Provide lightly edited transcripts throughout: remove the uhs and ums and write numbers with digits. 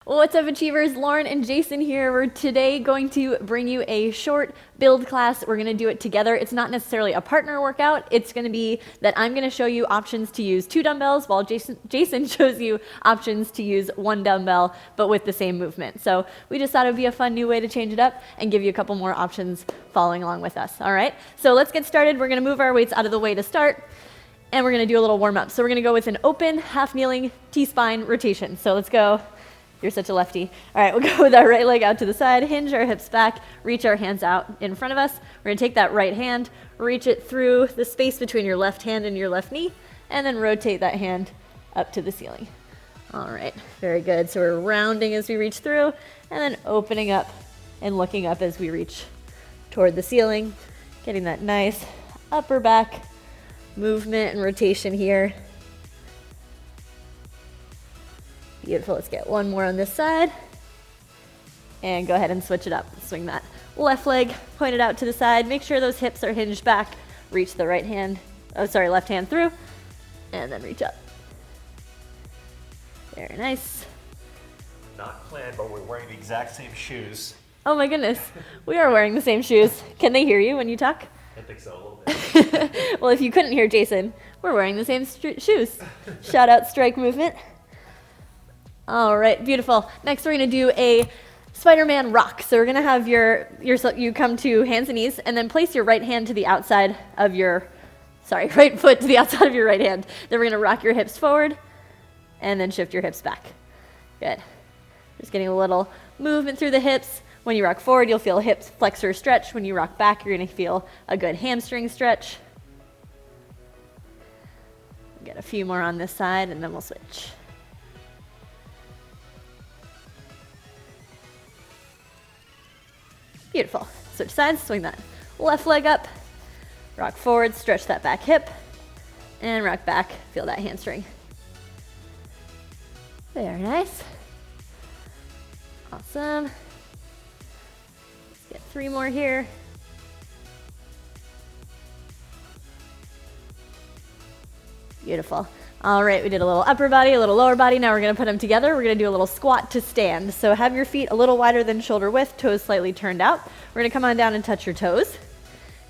What's up, Achievers? Lauren and Jason here. We're today going to bring you a short build class. We're going to do it together. It's not necessarily a partner workout. It's going to be that I'm going to show you options to use 2 dumbbells while Jason shows you options to use 1 dumbbell, but with the same movement. So we just thought it would be a fun new way to change it up and give you a couple more options following along with us. All right, so let's get started. We're going to move our weights out of the way to start, and we're going to do a little warm up. So we're going to go with an open, half kneeling, T-spine rotation. So let's go. You're such a lefty. All right, we'll go with our right leg out to the side, hinge our hips back, reach our hands out in front of us. We're gonna take that right hand, reach it through the space between your left hand and your left knee, and then rotate that hand up to the ceiling. All right, very good. So we're rounding as we reach through, and then opening up and looking up as we reach toward the ceiling, getting that nice upper back movement and rotation here. Beautiful. Let's get one more on this side. And go ahead and switch it up. Swing that left leg pointed out to the side. Make sure those hips are hinged back. Reach the left hand through. And then reach up. Very nice. Not planned, but we're wearing the exact same shoes. Oh my goodness. We are wearing the same shoes. Can they hear you when you talk? I think so, a little bit. Well, if you couldn't hear Jason, we're wearing the same shoes. Shout out strike movement. All right, beautiful. Next, we're gonna do a Spider-Man rock. So we're gonna have you come to hands and knees, and then place your right hand to the outside of right foot to the outside of your right hand. Then we're gonna rock your hips forward, and then shift your hips back. Good. Just getting a little movement through the hips. When you rock forward, you'll feel hips flexor stretch. When you rock back, you're gonna feel a good hamstring stretch. Get a few more on this side, and then we'll switch. Beautiful. Switch sides, swing that left leg up, rock forward, stretch that back hip, and rock back, feel that hamstring. Very nice. Awesome. Let's get 3 more here. Beautiful. All right, we did a little upper body, a little lower body. Now we're gonna put them together. We're gonna do a little squat to stand. So have your feet a little wider than shoulder width, toes slightly turned out. We're gonna come on down and touch your toes.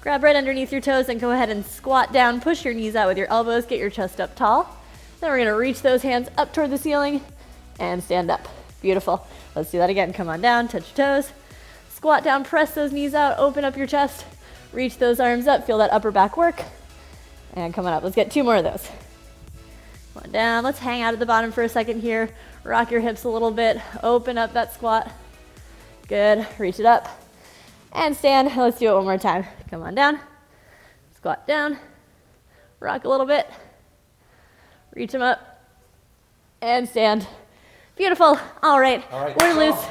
Grab right underneath your toes and go ahead and squat down. Push your knees out with your elbows, get your chest up tall. Then we're gonna reach those hands up toward the ceiling and stand up. Beautiful. Let's do that again. Come on down, touch your toes. Squat down, press those knees out, open up your chest. Reach those arms up, feel that upper back work. And come on up. Let's get 2 more of those. Come on down. Let's hang out at the bottom for a second here. Rock your hips a little bit. Open up that squat. Good. Reach it up. And stand. Let's do it one more time. Come on down. Squat down. Rock a little bit. Reach them up. And stand. Beautiful. All right. We're loose.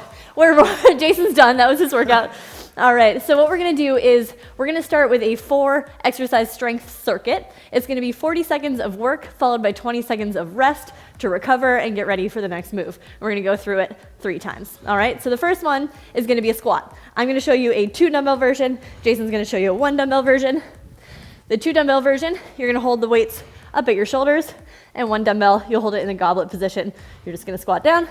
Jason's done. That was his workout. All right, so what we're gonna do is we're gonna start with a 4 exercise strength circuit. It's gonna be 40 seconds of work followed by 20 seconds of rest to recover and get ready for the next move. We're gonna go through it 3 times. All right, so the first one is gonna be a squat. I'm gonna show you a 2 dumbbell version. Jason's gonna show you a 1 dumbbell version. The 2 dumbbell version, you're gonna hold the weights up at your shoulders, and 1 dumbbell, you'll hold it in the goblet position. You're just gonna squat down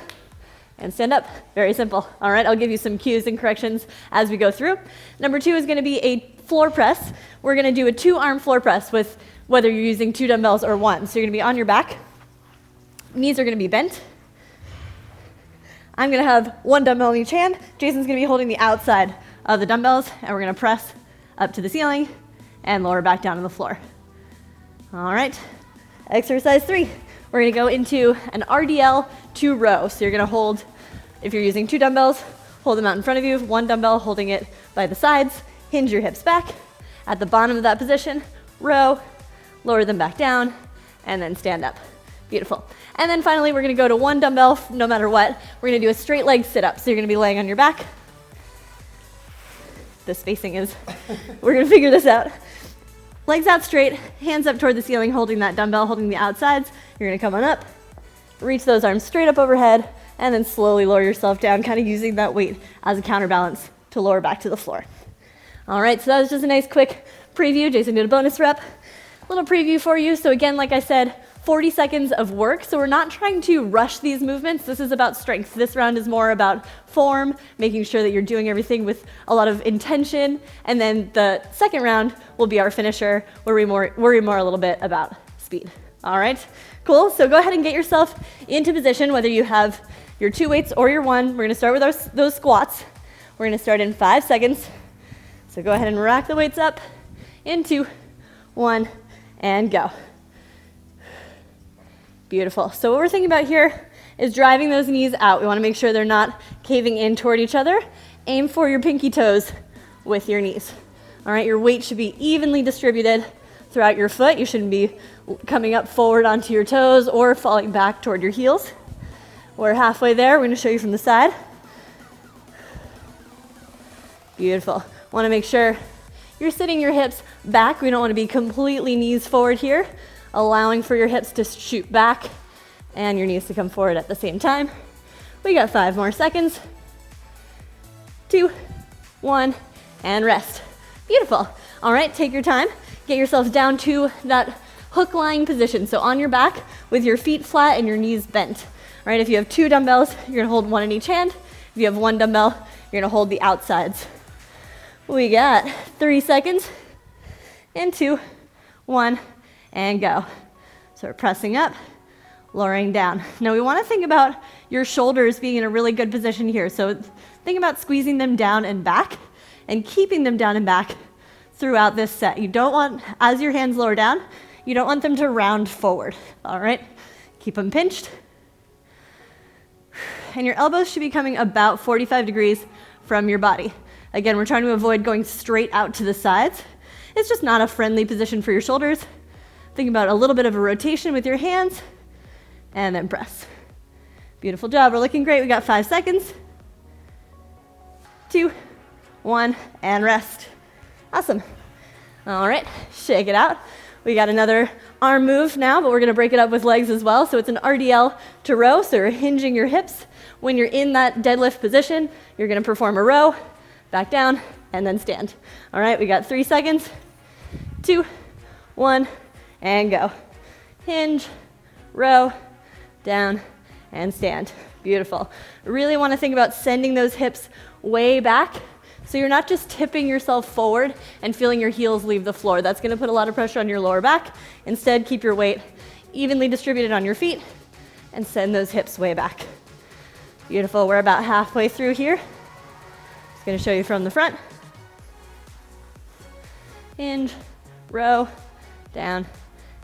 and stand up. Very simple. All right, I'll give you some cues and corrections as we go through. Number 2 is gonna be a floor press. We're gonna do a 2-arm floor press with whether you're using 2 dumbbells or 1. So you're gonna be on your back. Knees are gonna be bent. I'm gonna have 1 dumbbell in each hand. Jason's gonna be holding the outside of the dumbbells, and we're gonna press up to the ceiling and lower back down to the floor. All right, exercise 3. We're gonna go into an RDL 2 row. So you're gonna hold, if you're using 2 dumbbells, hold them out in front of you, 1 dumbbell holding it by the sides, hinge your hips back. At the bottom of that position, row, lower them back down, and then stand up. Beautiful. And then finally, we're gonna go to 1 dumbbell, no matter what. We're gonna do a straight leg sit up. So you're gonna be laying on your back. The spacing is, we're gonna figure this out. Legs out straight, hands up toward the ceiling, holding that dumbbell, holding the outsides. You're gonna come on up, reach those arms straight up overhead, and then slowly lower yourself down, kind of using that weight as a counterbalance to lower back to the floor. All right, so that was just a nice quick preview. Jason did a bonus rep. Little preview for you. So again, like I said, 40 seconds of work, so we're not trying to rush these movements. This is about strength. This round is more about form, making sure that you're doing everything with a lot of intention, and then the second round will be our finisher, where we worry more a little bit about speed. All right, cool. So go ahead and get yourself into position, whether you have your 2 weights or your 1. We're gonna start with those squats. We're gonna start in 5 seconds. So go ahead and rack the weights up in 2, 1, and go. Beautiful. So what we're thinking about here is driving those knees out. We want to make sure they're not caving in toward each other. Aim for your pinky toes with your knees. All right, your weight should be evenly distributed throughout your foot. You shouldn't be coming up forward onto your toes or falling back toward your heels. We're halfway there. We're going to show you from the side. Beautiful. Want to make sure you're sitting your hips back. We don't want to be completely knees forward here, allowing for your hips to shoot back and your knees to come forward at the same time. We got 5 more seconds. 2, 1, and rest. Beautiful. All right, take your time. Get yourself down to that hook lying position. So on your back with your feet flat and your knees bent. All right, if you have 2 dumbbells, you're gonna hold 1 in each hand. If you have 1 dumbbell, you're gonna hold the outsides. We got 3 seconds, and 2, 1, and go. So we're pressing up, lowering down. Now we want to think about your shoulders being in a really good position here. So think about squeezing them down and back and keeping them down and back throughout this set. You don't want, as your hands lower down, you don't want them to round forward. All right, keep them pinched. And your elbows should be coming about 45 degrees from your body. Again, we're trying to avoid going straight out to the sides. It's just not a friendly position for your shoulders. Think about a little bit of a rotation with your hands, and then press. Beautiful job. We're looking great. We got 5 seconds. 2, 1, and rest. Awesome. All right, shake it out. We got another arm move now, but we're going to break it up with legs as well. So it's an RDL to row, so you're hinging your hips. When you're in that deadlift position, you're going to perform a row, back down, and then stand. All right, we got 3 seconds. 2, 1, and go. Hinge, row, down, and stand. Beautiful. Really want to think about sending those hips way back, so you're not just tipping yourself forward and feeling your heels leave the floor. That's going to put a lot of pressure on your lower back. Instead, keep your weight evenly distributed on your feet and send those hips way back. Beautiful. We're about halfway through here. Just going to show you from the front. Hinge, row, down,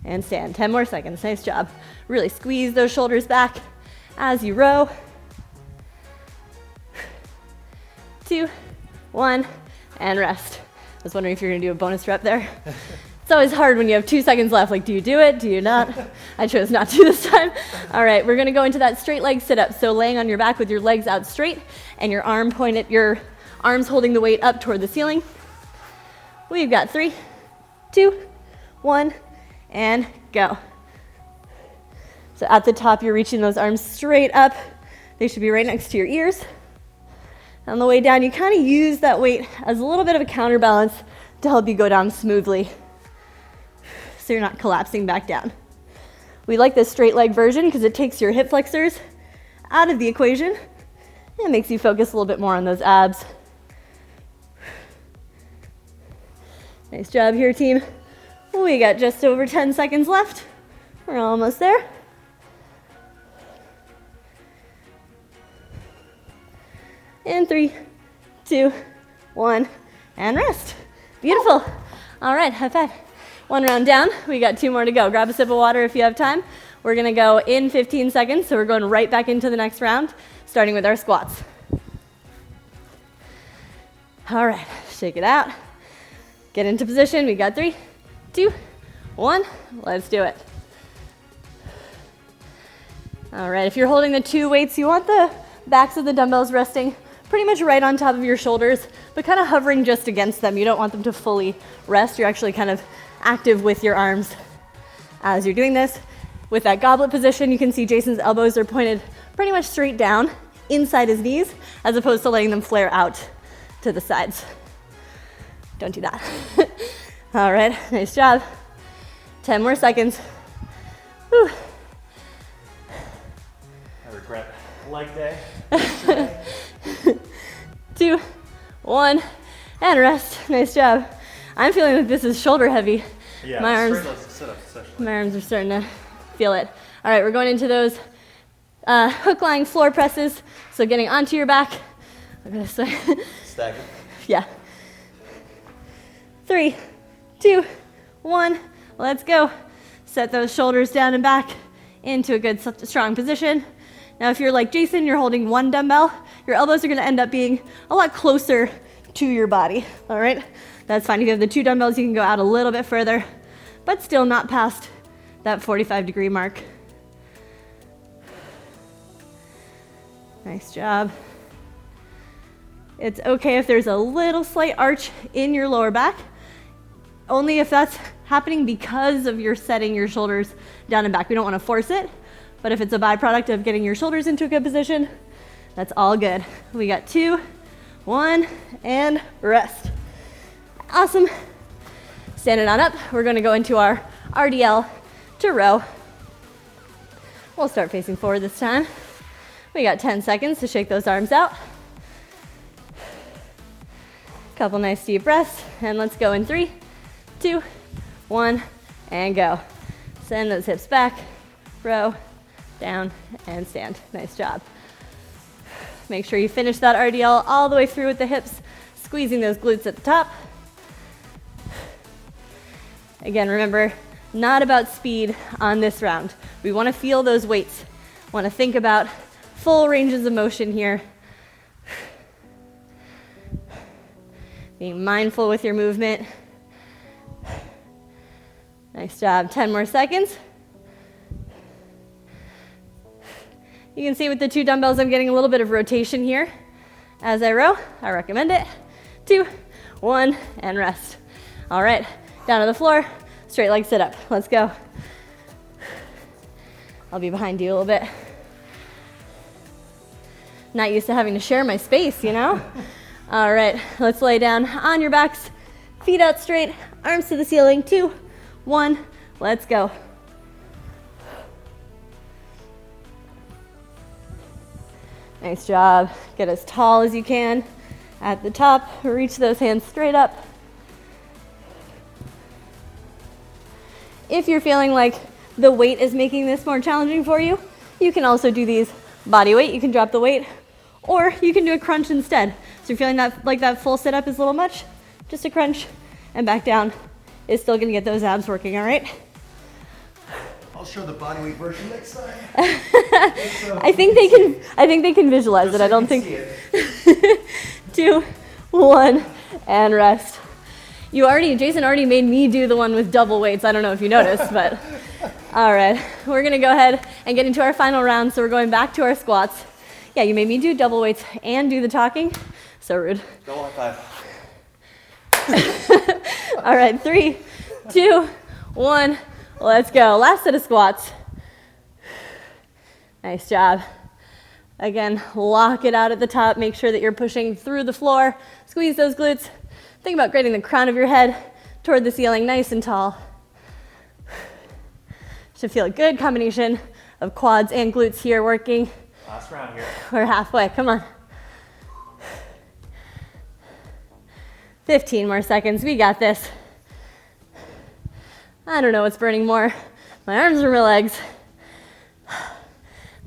and stand. 10 more seconds. Nice job. Really squeeze those shoulders back as you row. 2, 1, and rest. I was wondering if you're going to do a bonus rep there. It's always hard when you have 2 seconds left. Like, do you do it? Do you not? I chose not to this time. All right, we're going to go into that straight leg sit-up. So laying on your back with your legs out straight and your arms holding the weight up toward the ceiling. We've got 3, 2, 1, and go. So at the top, you're reaching those arms straight up. They should be right next to your ears. On the way down, you kind of use that weight as a little bit of a counterbalance to help you go down smoothly, so you're not collapsing back down. We like this straight leg version because it takes your hip flexors out of the equation and makes you focus a little bit more on those abs. Nice job here, team. We got just over 10 seconds left. We're almost there. And 3, 2, 1, and rest. Beautiful. All right, high five. 1 round down. We got 2 more to go. Grab a sip of water if you have time. We're going to go in 15 seconds, so we're going right back into the next round, starting with our squats. All right, shake it out. Get into position. We got 3, 2, 1. Let's do it. All right, if you're holding the 2 weights, you want the backs of the dumbbells resting pretty much right on top of your shoulders, but kind of hovering just against them. You don't want them to fully rest. You're actually kind of active with your arms as you're doing this. With that goblet position, you can see Jason's elbows are pointed pretty much straight down inside his knees, as opposed to letting them flare out to the sides. Don't do that. All right, nice job. 10 more seconds. Whew. I regret leg day. 2, 1, and rest. Nice job. I'm feeling like this is shoulder heavy. Yeah, my arms, sit-ups especially. my arms are starting to feel it. All right, we're going into those hook lying floor presses. So getting onto your back. Look at this way. Stagger. Yeah. 3, 2, 1. Let's go. Set those shoulders down and back into a good strong position. Now if you're like Jason, you're holding one dumbbell, your elbows are going to end up being a lot closer to your body. All right? That's fine. If you have the 2 dumbbells, you can go out a little bit further, but still not past that 45-degree mark. Nice job. It's okay if there's a little slight arch in your lower back, only if that's happening because of your setting your shoulders down and back. We don't want to force it, but if it's a byproduct of getting your shoulders into a good position, that's all good. We got 2, 1, and rest. Awesome. Standing on up, we're going to go into our RDL to row. We'll start facing forward this time. We got 10 seconds to shake those arms out. Couple nice deep breaths, and let's go in 3, 2, 1, and go. Send those hips back, row, down, and stand. Nice job. Make sure you finish that RDL all the way through with the hips, squeezing those glutes at the top. Again, remember, not about speed on this round. We want to feel those weights. Want to think about full ranges of motion here. Being mindful with your movement. Nice job. 10 more seconds. You can see with the 2 dumbbells, I'm getting a little bit of rotation here as I row. I recommend it. 2, 1, and rest. All right, down to the floor, straight leg sit up. Let's go. I'll be behind you a little bit. Not used to having to share my space, you know? All right, let's lay down on your backs, feet out straight, arms to the ceiling. 2, 1, let's go. Nice job. Get as tall as you can at the top. Reach those hands straight up. If you're feeling like the weight is making this more challenging for you, you can also do these body weight. You can drop the weight, or you can do a crunch instead. So you're feeling that like that full sit up is a little much, just a crunch and back down is still gonna get those abs working, all right? I'll show the body weight version next time. I think they can visualize it. I don't think. 2, 1, and rest. Jason already made me do the one with double weights. I don't know if you noticed, but all right. We're gonna go ahead and get into our final round. So we're going back to our squats. Yeah, you made me do double weights and do the talking. So rude. Double high five. All right, 3, 2, 1. Let's go. Last set of squats. Nice job. Again, lock it out at the top. Make sure that you're pushing through the floor. Squeeze those glutes. Think about getting the crown of your head toward the ceiling, nice and tall. Should feel a good combination of quads and glutes here working. Last round here. We're halfway. Come on. 15 more seconds. We got this. I don't know what's burning more, my arms or my legs.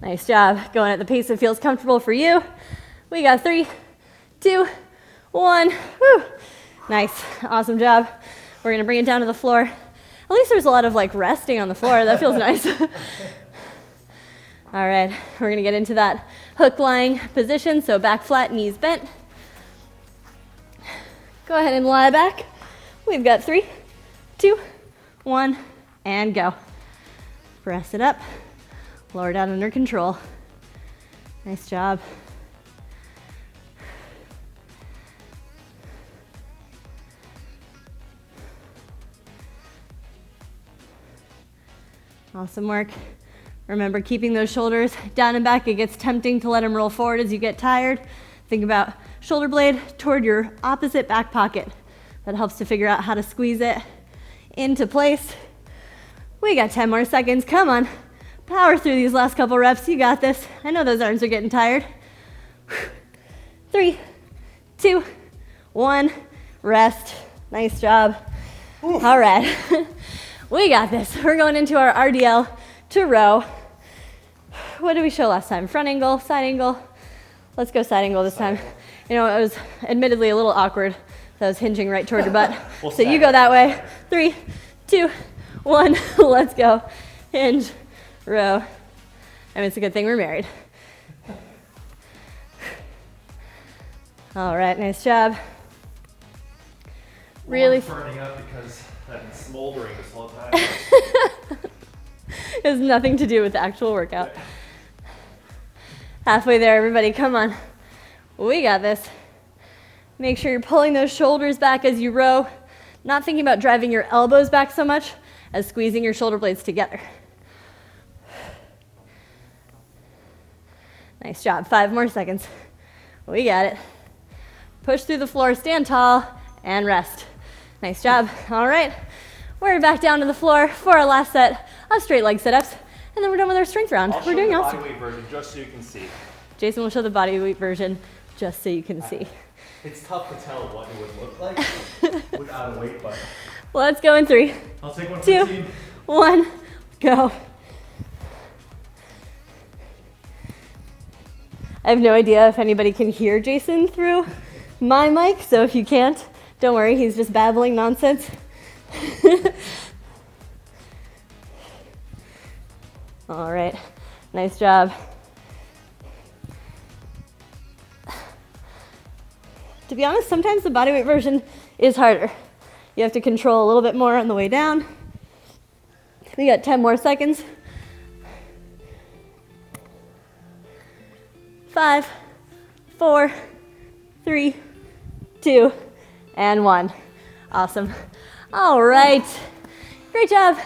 Nice job. Going at the pace that feels comfortable for you. We got 3, 2, 1. Woo. Nice. Awesome job. We're going to bring it down to the floor. At least there's a lot of like resting on the floor. That feels nice. All right. We're going to get into that hook lying position. So back flat, knees bent. Go ahead and lie back. We've got 3, 2, 1, and go. Press it up. Lower down under control. Nice job. Awesome work. Remember, keeping those shoulders down and back. It gets tempting to let them roll forward as you get tired. Think about shoulder blade toward your opposite back pocket. That helps to figure out how to squeeze it into place. We got 10 more seconds. Come on. Power through these last couple reps. You got this. I know those arms are getting tired. 3, 2, 1. Rest. Nice job. Oof. All right. We got this. We're going into our RDL to row. What did we show last time? Front angle, side angle. Let's go side angle this time. You know, it was admittedly a little awkward. That was hinging right toward your butt. So you go that way. 3, 2, 1. Let's go. Hinge, row. I mean, it's a good thing we're married. All right, nice job. Really burning up because I've been smoldering this whole time. It has nothing to do with the actual workout. Halfway there, everybody, come on. We got this. Make sure you're pulling those shoulders back as you row, not thinking about driving your elbows back so much as squeezing your shoulder blades together. Nice job. 5 more seconds. We got it. Push through the floor, stand tall, and rest. Nice job. All right. We're back down to the floor for our last set of straight leg sit-ups, and then we're done with our strength round. We're doing awesome. I'll show the bodyweight version just so you can see. Jason will show the bodyweight version just so you can see. It's tough to tell what it would look like without a weight, but Let's go in 3, I'll take one for 2, the team. 1, go. I have no idea if anybody can hear Jason through my mic, so if you can't, don't worry, he's just babbling nonsense. All right, nice job. To be honest, sometimes the bodyweight version is harder. You have to control a little bit more on the way down. We got 10 more seconds. 5, 4, 3, 2, and 1. Awesome. All right. Great job.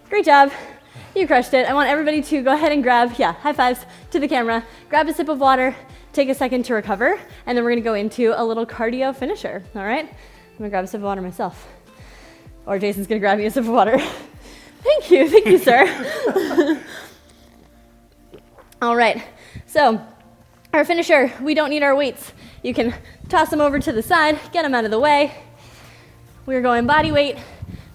Great job. You crushed it. I want everybody to go ahead and grab, high fives to the camera. Grab a sip of water. Take a second to recover. And then we're going to go into a little cardio finisher. All right? I'm going to grab a sip of water myself. Or Jason's going to grab me a sip of water. Thank you, sir. All right. So our finisher, we don't need our weights. You can toss them over to the side, get them out of the way. We're going body weight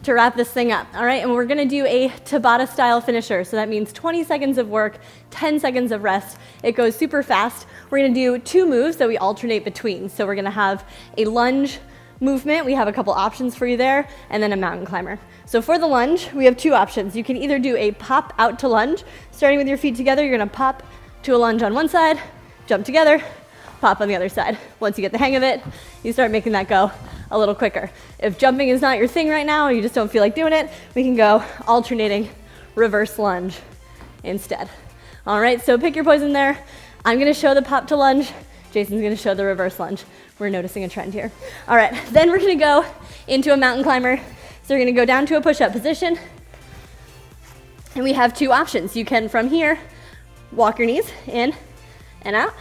to wrap this thing up, all right? And we're gonna do a Tabata style finisher. So that means 20 seconds of work, 10 seconds of rest. It goes super fast. We're gonna do 2 moves that we alternate between. So we're gonna have a lunge movement. We have a couple options for you there, and then a mountain climber. So for the lunge, we have 2 options. You can either do a pop out to lunge, starting with your feet together. You're gonna pop to a lunge on one side, jump together, pop on the other side. Once you get the hang of it, you start making that go a little quicker. If jumping is not your thing right now, or you just don't feel like doing it, we can go alternating reverse lunge instead. All right, so pick your poison there. I'm gonna show the pop to lunge. Jason's gonna show the reverse lunge. We're noticing a trend here. All right, then we're gonna go into a mountain climber. So we're gonna go down to a push-up position. And we have 2 options. You can, from here, walk your knees in and out.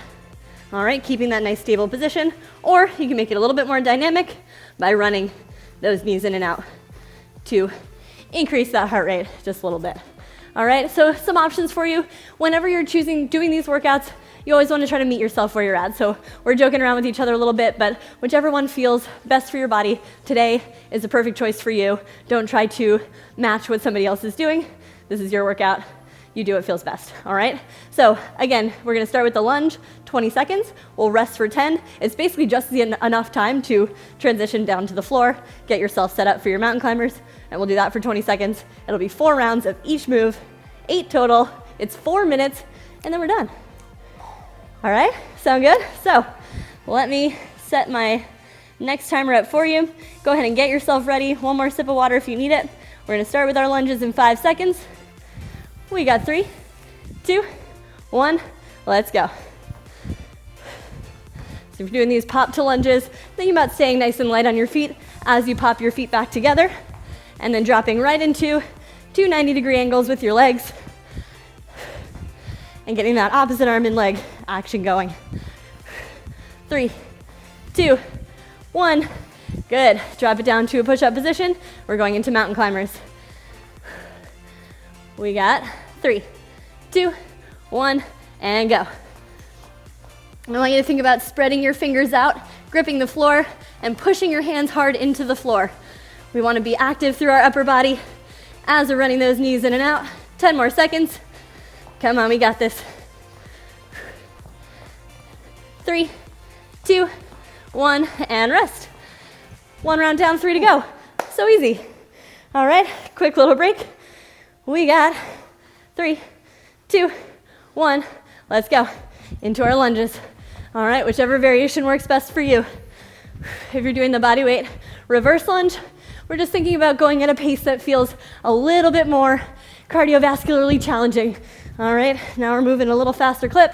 All right, keeping that nice stable position. Or you can make it a little bit more dynamic by running those knees in and out to increase that heart rate just a little bit. All right, so some options for you. Whenever you're doing these workouts, you always want to try to meet yourself where you're at. So we're joking around with each other a little bit, but whichever one feels best for your body today is the perfect choice for you. Don't try to match what somebody else is doing. This is your workout. You do what feels best, all right? So again, we're gonna start with the lunge, 20 seconds. We'll rest for 10. It's basically just enough time to transition down to the floor, get yourself set up for your mountain climbers, and we'll do that for 20 seconds. It'll be 4 rounds of each move, 8 total. It's 4 minutes, and then we're done. All right, sound good? So let me set my next timer up for you. Go ahead and get yourself ready. One more sip of water if you need it. We're gonna start with our lunges in 5 seconds. We got 3, 2, 1, let's go. So if you're doing these pop to lunges, think about staying nice and light on your feet as you pop your feet back together, and then dropping right into 2 90-degree angles with your legs, and getting that opposite arm and leg action going. 3, 2, 1, good. Drop it down to a push-up position. We're going into mountain climbers. We got 3, 2, 1, and go. I want you to think about spreading your fingers out, gripping the floor, and pushing your hands hard into the floor. We want to be active through our upper body as we're running those knees in and out. 10 more seconds. Come on, we got this. 3, 2, 1, and rest. 1 round down, 3 to go. So easy. All right, quick little break. We got 3, 2, 1. Let's go into our lunges. All right, whichever variation works best for you. If you're doing the body weight reverse lunge, we're just thinking about going at a pace that feels a little bit more cardiovascularly challenging. All right, now we're moving a little faster clip.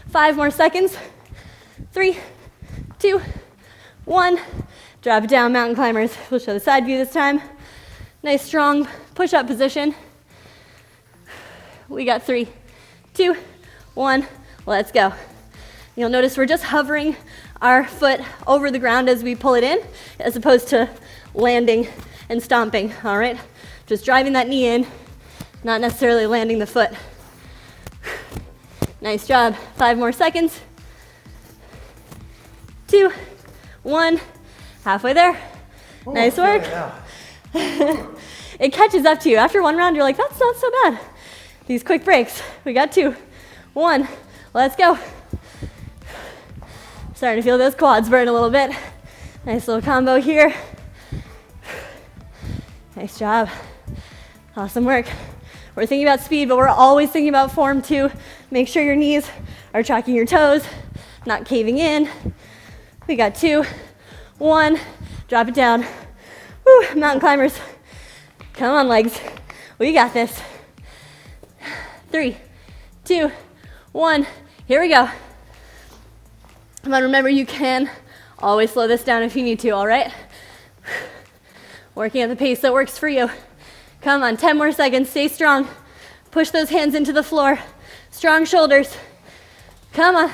5 more seconds. 3, 2, 1. Drop it down, mountain climbers. We'll show the side view this time. Nice strong push-up position. We got 3, 2, 1. Let's go. You'll notice we're just hovering our foot over the ground as we pull it in, as opposed to landing and stomping, all right? Just driving that knee in, not necessarily landing the foot. Nice job. 5 more seconds. 2, 1. Halfway there. Nice work. It catches up to you. After 1 round, you're like, that's not so bad. These quick breaks. We got 2, 1. Let's go. Starting to feel those quads burn a little bit. Nice little combo here. Nice job. Awesome work. We're thinking about speed, but we're always thinking about form too. Make sure your knees are tracking your toes, not caving in. We got 2, 1. Drop it down. Woo, mountain climbers. Come on, legs. We got this. 3, 2, 1. Here we go. Come on, remember you can always slow this down if you need to, all right? Working at the pace that works for you. Come on, 10 more seconds, stay strong. Push those hands into the floor. Strong shoulders. Come on.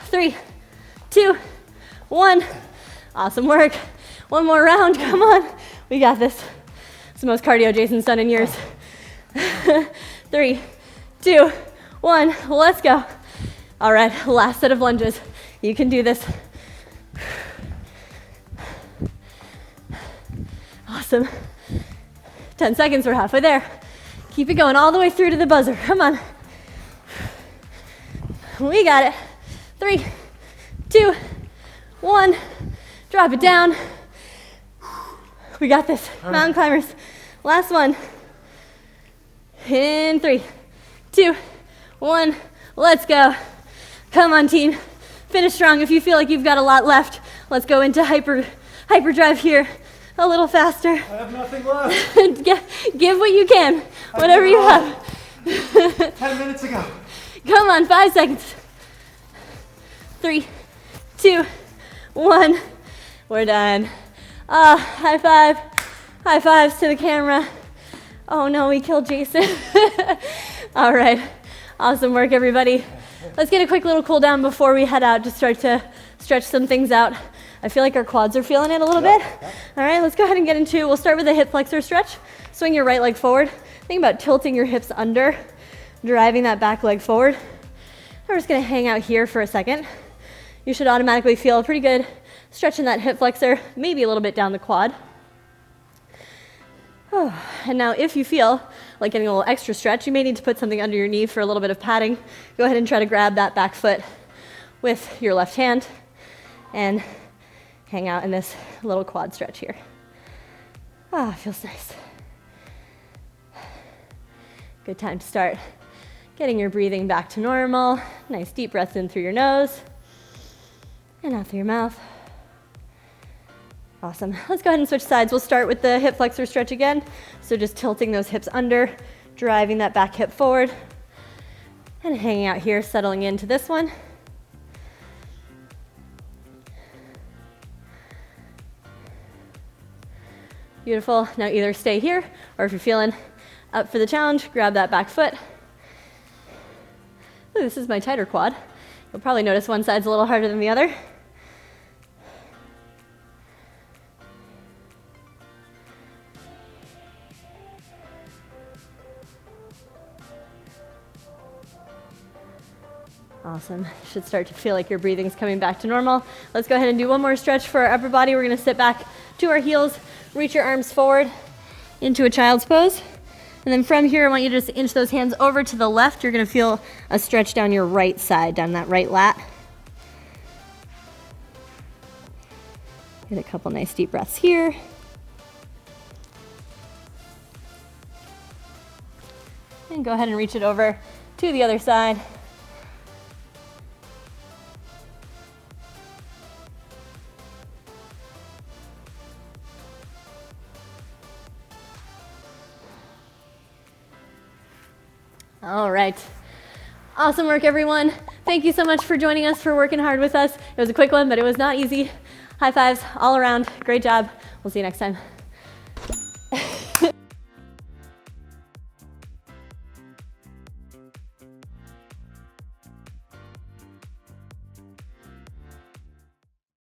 3, 2, 1. Awesome work. 1 more round, come on. We got this. It's the most cardio Jason's done in years. 3, 2, 1, let's go. All right, last set of lunges. You can do this. Awesome. 10 seconds, we're halfway there. Keep it going all the way through to the buzzer. Come on. We got it. 3, 2, 1. Drop it down. We got this. Mountain climbers. Last one. In 3, 2, 1. Let's go. Come on, team. Finish strong. If you feel like you've got a lot left, let's go into hyperdrive here. A little faster. I have nothing left. Give what you can. Whatever you have. 10 minutes ago. Come on, 5 seconds. 3, 2, 1. We're done. High five. High fives to the camera. Oh no, we killed Jason. All right. Awesome work, everybody. Let's get a quick little cool down before we head out. Just start to stretch some things out. I feel like our quads are feeling it a little bit. All right, let's go ahead and get into, we'll start with a hip flexor stretch. Swing your right leg forward. Think about tilting your hips under, driving that back leg forward. We're just gonna hang out here for a second. You should automatically feel a pretty good stretch in that hip flexor, maybe a little bit down the quad. Oh, and now if you feel like getting a little extra stretch, you may need to put something under your knee for a little bit of padding. Go ahead and try to grab that back foot with your left hand and hang out in this little quad stretch here. Ah, feels nice. Good time to start getting your breathing back to normal. Nice deep breath in through your nose and out through your mouth. Awesome. Let's go ahead and switch sides. We'll start with the hip flexor stretch again. So just tilting those hips under, driving that back hip forward, and hanging out here, settling into this one. Beautiful. Now either stay here, or if you're feeling up for the challenge, grab that back foot. Ooh, this is my tighter quad. You'll probably notice one side's a little harder than the other. Awesome. Should start to feel like your breathing's coming back to normal. Let's go ahead and do one more stretch for our upper body. We're going to sit back to our heels, reach your arms forward into a child's pose. And then from here, I want you to just inch those hands over to the left. You're going to feel a stretch down your right side, down that right lat. Get a couple nice deep breaths here. And go ahead and reach it over to the other side. All right. Awesome work, everyone. Thank you so much for joining us, for working hard with us. It was a quick one, but it was not easy. High fives all around. Great job. We'll see you next time.